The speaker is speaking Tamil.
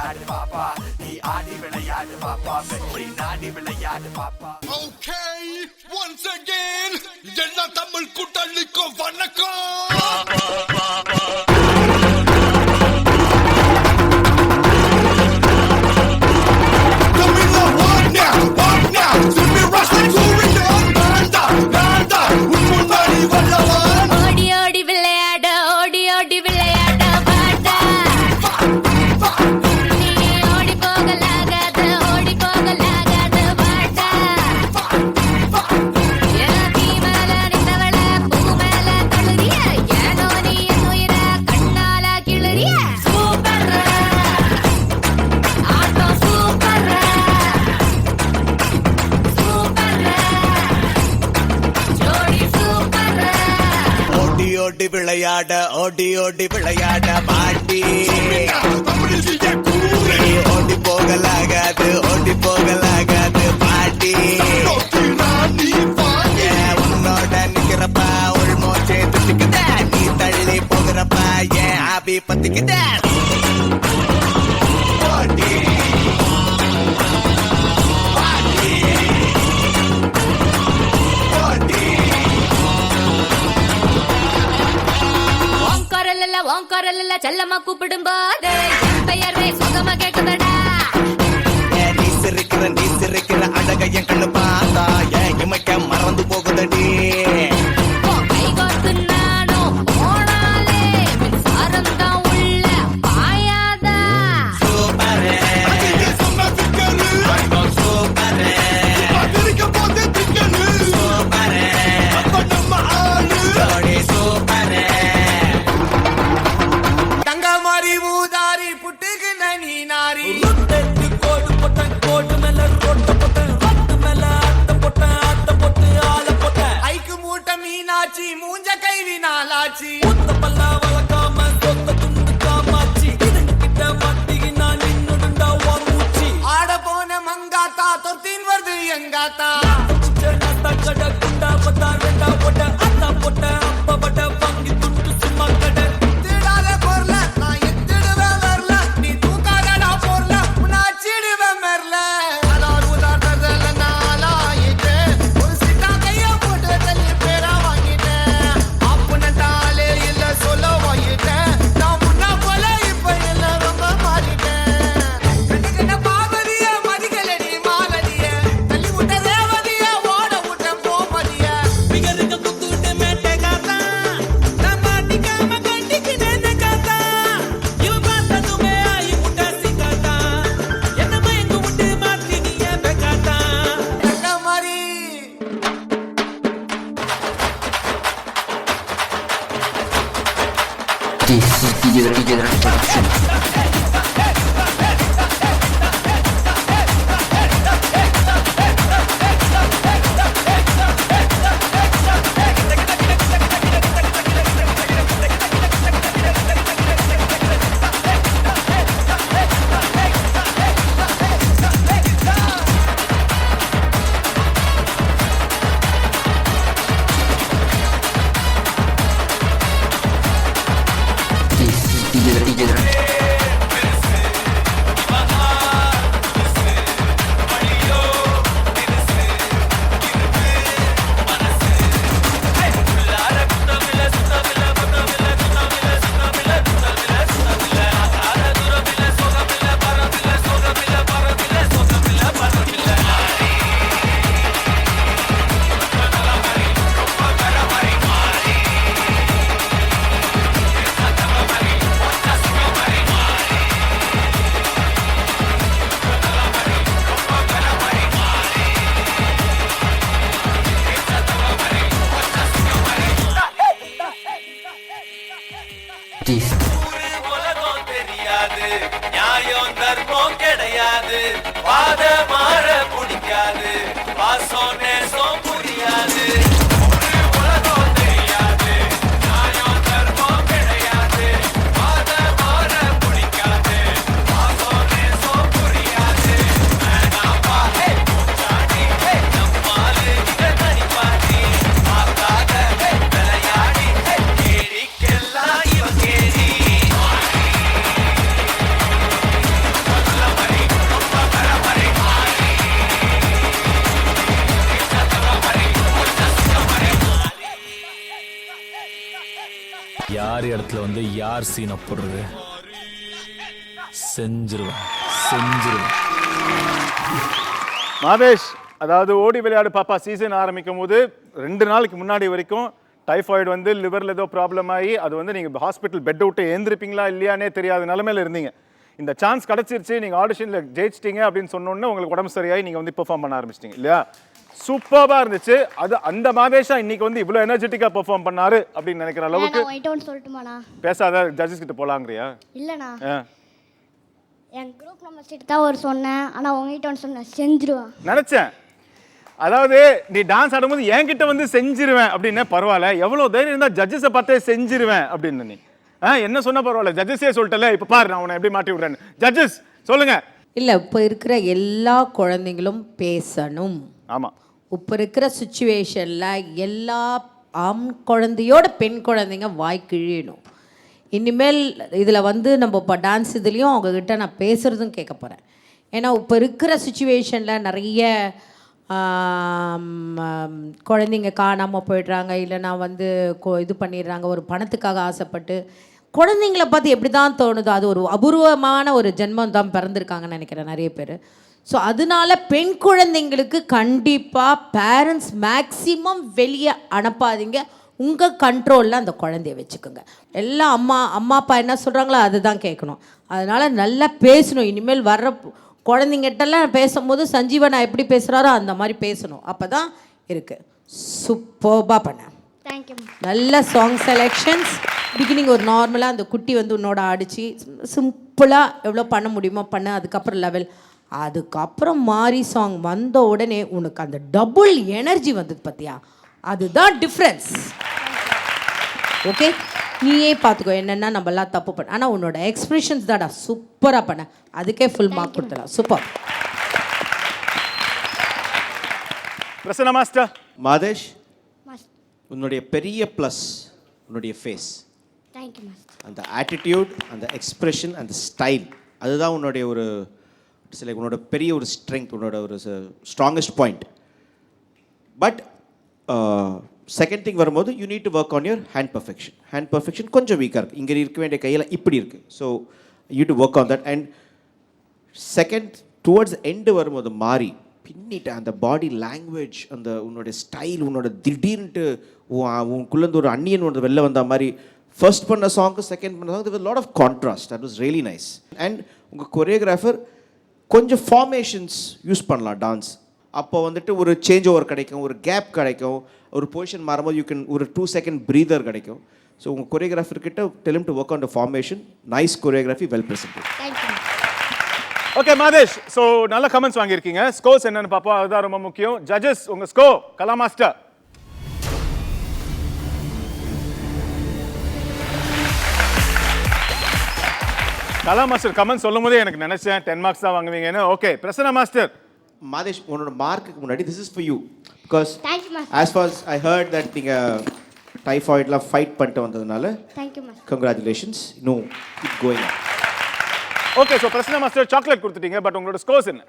விளையாடு பாப்பா, நீ ஆடி விளையாடு பாப்பா, வெற்றி நாடி விளையாடு பாப்பா. Okay, once again, எல்லா தமிழ் கூட்டாளிக்கும் வணக்கம். ஓடி விளையாட ஓடி ஓடி விளையாட பாட்டி, ஓடி போகலாகாது ஓடி போகலாகாது பாட்டி. உன்னோட நிக்கிறப்பா உள்மோச்சே துட்டுக்குத, நீ தள்ளி போகிறப்பா ஏன் ஆபி பத்திக்குத பாட்டி. ஓங்காரல்ல செல்லமா கூப்பிடும் போது என் பெயரை சுகமா கேட்குதடா. நீ சிரிக்கிற அழக என் கண்ணு பார்த்தா ஏன் இமைக்க மறந்து போகுதடி. கை கோர்த்து நானும் போனாலே மின்சாரம் தான் உள்ள பாயாதா. சூப்பரே சூப்பரே சூப்பரே ஜோடி சூப்பரே. ஊதாரி புட்டுக்கு நனி நாரி கோட்டு மேல ரோட்ட போட்டேன், பட்டு மேல ஆட்ட போட்டேன், ஆட்ட போட்டு ஆள போட்டேன். ஐக்கு மூட்டை மீனாச்சி மூஞ்ச கைவி நாளாச்சி. ஒத்த பல்லா வளர்க்காம சொத்த துண்டு காமாச்சி, கிட்ட மாட்டிக்கு நான் நின்னுடுண்டா மூச்சி. ஆட போன மங்காத்தா தொத்தின் வருது எங்காத்தா. கடை குண்டா பத்தா ரெண்டா போட்ட அத்தா போட்ட அப்ப பட்ட பங்கி துண்டு சும்மா கடை. DJ Drone Production. DJ Drone. உலகம் தெரியாது, நியாயம் தர்மம் கிடையாது, பாத மாற பிடிக்காது, பாசம் நேசம் புரியாது. உலகம் தெரியாது, நியாயம் தர்மம் கிடையாது, பாத மாற பிடிக்காது, பாசம் நேசம் புரியாது. வேணாப்பா பூச்சாடி நம்மாலு இத தனிப்பாடி, பார்க்காத விளையாடி கேடிக்கெல்லாம் இவ கேடி. மாதிரி இடத்துல வந்து யார் சீனை போடுறது? செஞ்சிருவேன். மாதேஷ், அதாவது ஓடி விளையாடு பாப்பா சீசன் ஆரம்பிக்கும் போது 2 நாளுக்கு முன்னாடி வரைக்கும் டைஃபாய்டு வந்து லிவரில் ஏதோ ப்ராப்ளம் ஆகி அது வந்து நீங்கள் ஹாஸ்பிட்டல் பெட் விட்டு ஏந்திருப்பீங்களா இல்லையானே தெரியாத நிலமையில இருந்தீங்க. இந்த சான்ஸ் கிடச்சிருச்சு, நீங்கள் ஆடிஷனில் ஜெயிச்சிட்டீங்க அப்படின்னு சொன்னோன்னே உங்களுக்கு உடம்பு சரியாகி நீங்கள் வந்து பெர்ஃபார்ம் பண்ண ஆரம்பிச்சிட்டிங்க இல்லையா? சூப்பராக இருந்துச்சு. அது அந்த மாதேஷா இன்னைக்கு வந்து இவ்வளோ எனர்ஜெட்டிக்காக பெர்ஃபார்ம் பண்ணாரு அப்படின்னு நினைக்கிற அளவுக்கு. சொல்லட்டுமாண்ணா? பேசாத, ஜட்ஜஸ் கிட்ட போலாங்கிறியா? இல்லைண்ணா, என் குரூப் நம்பர் சீட்டு தான் ஒரு சொன்னேன், ஆனால் உங்ககிட்ட ஒன்று சொன்னேன், செஞ்சிருவேன் நினச்சேன். அதாவது நீ டான்ஸ் ஆடும்போது என்கிட்ட வந்து செஞ்சிருவேன் அப்படின்னே பரவாயில்ல, எவ்வளோ தைரியம் இருந்தால் ஜட்ஜஸை பார்த்தே செஞ்சிருவேன் அப்படின்னு நீ என்ன சொன்ன பரவாயில்ல, ஜட்ஜஸே சொல்லிட்டல. இப்போ பாரு நான் உன்னை எப்படி மாட்டி விடுறேன்னு. ஜட்ஜஸ் சொல்லுங்க. இல்லை, இப்போ இருக்கிற எல்லா குழந்தைங்களும் பேசணும். ஆமாம், இப்போ இருக்கிற சுச்சுவேஷனில் எல்லா ஆண் குழந்தையோட பெண் குழந்தைங்க வாய் கிழியணும். இனிமேல் இதில் வந்து நம்ம இப்போ டான்ஸ் இதுலேயும் அவங்கக்கிட்ட நான் பேசுகிறதும் கேட்க போகிறேன். ஏன்னா இப்போ இருக்கிற சுச்சுவேஷனில் நிறைய குழந்தைங்க காணாமல் போயிடுறாங்க, இல்லைனா வந்து இது பண்ணிடுறாங்க ஒரு பணத்துக்காக ஆசைப்பட்டு. குழந்தைங்கள பார்த்து எப்படி தான் தோணுதோ, அது ஒரு அபூர்வமான ஒரு ஜென்மம் தான் பிறந்திருக்காங்கன்னு நினைக்கிறேன் நிறைய பேர். ஸோ அதனால பெண் குழந்தைங்களுக்கு கண்டிப்பாக பேரண்ட்ஸ் மேக்ஸிமம் வெளியே அனுப்பாதீங்க. உங்கள் கண்ட்ரோலில் அந்த குழந்தைய வச்சுக்கோங்க. எல்லாம் அம்மா அப்பா என்ன சொல்கிறாங்களோ அதுதான் கேட்கணும். அதனால் நல்லா பேசணும். இனிமேல் வர்ற குழந்தைங்கிட்டலாம் பேசும்போது சஞ்சீவனா எப்படி பேசுகிறாரோ அந்த மாதிரி பேசணும். அப்போ தான் இருக்குது. சூப்பர்பாக பண்ணேன். தேங்க்யூ. நல்ல சாங் செலெக்ஷன்ஸ். பிகினிங் ஒரு நார்மலாக அந்த குட்டி வந்து உன்னோட அடித்து சிம்பிளாக எவ்வளோ பண்ண முடியுமோ பண்ண. அதுக்கப்புறம் லெவல், அதுக்கப்புறம் மாறி சாங் வந்த உடனே உனக்கு அந்த டபுள் எனர்ஜி வந்தது பார்த்தியா, அதுதான் டிஃப்ரென்ஸ். ஓகே, நீயே பார்த்துக்கோ என்னென்னா நம்மளாம் தப்பு பண்ண. ஆனால் உன்னோட எக்ஸ்பிரஷன்ஸ் தான்டா சூப்பராக பண்ண. அதுக்கே ஃபுல் மார்க் கொடுத்துடலாம். சூப்பர். பிரசன்னா மாஸ்டர். மாதேஷ், உன்னுடைய பெரிய ப்ளஸ் உன்னுடைய ஃபேஸ். Thank you master. அந்த ஆட்டிடியூட், அந்த எக்ஸ்பிரஷன், அந்த ஸ்டைல், அதுதான் உன்னுடைய ஒரு உன்னோட பெரிய ஒரு ஸ்ட்ரென்த், உன்னோட ஒரு strongest point. But second thing வரும்போது you need to work on your hand perfection கொஞ்சம் வீக்காக இருக்குது. இங்கே இருக்க வேண்டிய கையில் இப்படி இருக்குது. So you to work on that. And second towards end வரும்போது மாறி பின்னிட்டு அந்த பாடி லாங்குவேஜ், அந்த உன்னோட ஸ்டைல், உன்னோட திடீர்னுட்டு உனக்குள்ளேருந்து ஒரு அன்னியன் ஒன்று வெளில வந்த மாதிரி ஃபர்ஸ்ட் பண்ண சாங்க்கு செகண்ட் பண்ண song lot of contrast. That was really nice. And உங்கள் கொரியோகிராஃபர் கொஞ்சம் ஃபார்மேஷன்ஸ் யூஸ் பண்ணலாம் டான்ஸ். அப்போ வந்துட்டு ஒரு சேஞ்ச் ஓவர் கிடைக்கும், ஒரு கேப் கிடைக்கும், ஒரு பொசிஷன் மாறும்போது யூ கேன் ஒரு 2 செகண்ட் ப்ரீதர் கிடைக்கும். ஸோ உங்கள் கொரியோகிராஃபர் கிட்ட tell him to work on the formation. Nice choreography, well presented. Okay Madhesh, so நல்ல கமெண்ட்ஸ் வாங்கியிருக்கீங்க. ஸ்கோர்ஸ் என்னன்னு பார்ப்போம், அதுதான் ரொம்ப முக்கியம். ஜட்ஜஸ் உங்கள் score. Kala master. Kala master comment சொல்லும் போதே எனக்கு நினைச்சேன் 10 மார்க்ஸ் தான் வாங்குவீங்கன்னு. ஓகே, பிரசன்னா மாஸ்டர். மாதேஷ், உன்னோட மார்க்குக்கு முன்னாடி this is for you. Because thank you master. As far I heard that நீங்கள் டைஃபாய்ட்லாம் ஃபைட் பண்ணிட்டு வந்ததுனால thank you master. Congratulations. No, keep going. Okay, so Prasanna master chocolate கொடுத்துட்டீங்க, பட் உங்களோட ஸ்கோர்ஸ் என்ன?